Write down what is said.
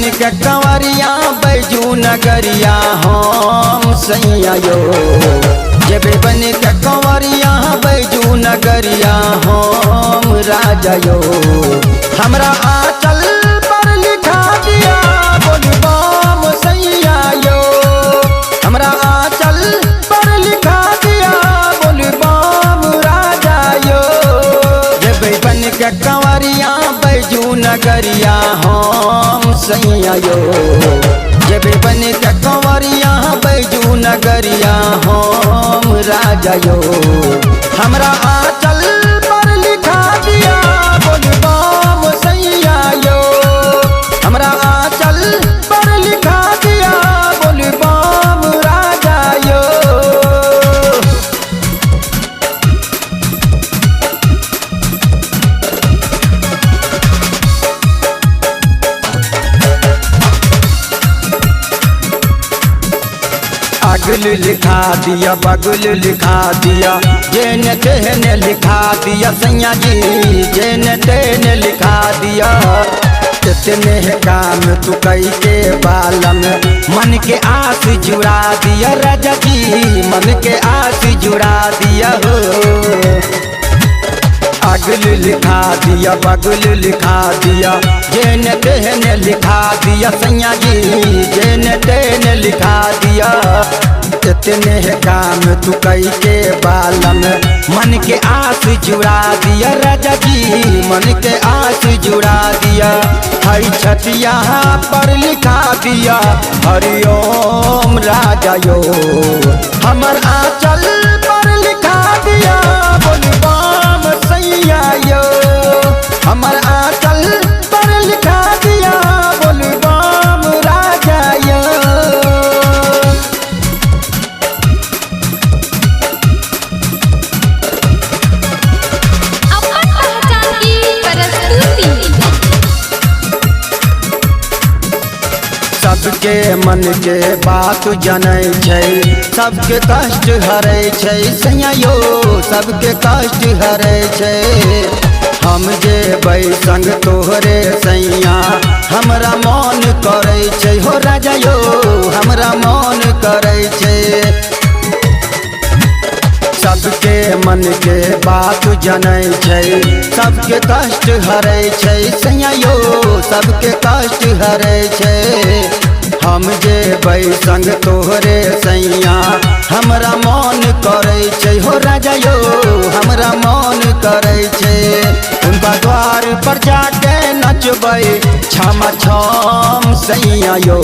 बन के कंवरिया बैजू नगरिया हम सैया यो। जब बन के कंवरिया बैजू नगरिया हम राजा यो। हमरा आंचल पर लिखा दिया बोल बम सैया यो। हमरा आंचल पर लिखा दिया बोल बम राजा यो। जब बन के कंवरिया बैजू नगरिया हम सैया यो। जब बन के कंवरिया बैजू नगरिया हम राजा यो। हमरा आंचल पर लिखा दिया बोल बम सैया यो। हमरा आंचल पर लिखा दिया बोल बम राजा यो। अगल लिखा दिया बगल लिखा दिया जेन तेन लिखा दिया सैया जी जेन तेन लिखा दिया। इतने काम तू कई के बालम मन के आस जुड़ा दिया राजा जी मन के आस जुड़ा दिया हो। अगल लिखा दिया बगल लिखा दिया जेन तेन लिखा दिया सैया जी जेन तेन लिखा दिया। इतने काम तू कई के बालम मन के आस जुड़ा दिया राजा जी मन के आस जुड़ा दिया। हरी छतिया पर लिखा दिया हरिओम राजा यो। हमर आंचल पर लिखा दिया बोल बम सैया यो। हमर आंचल पर लिखा दिया बोल बम राजा यो। सबके मन के बात जानै छै सबके कष्ट हरै छै सैया यो। सबके कष्ट हरै छै हम जेबै संग तोहरे सैया हमरा मन करै छै हो राजा यो हमरा मन करै छै। सबके मन के बात जानै छै सबके कष्ट हरै छै सैया यो सबके कष्ट हरै छै। हम जेबै संग तोहरे सैया हमरा मन करै छै हो राजा यो हमरा मन करै छै। उनका द्वार पर जाके नचबै छम छम सैया यो।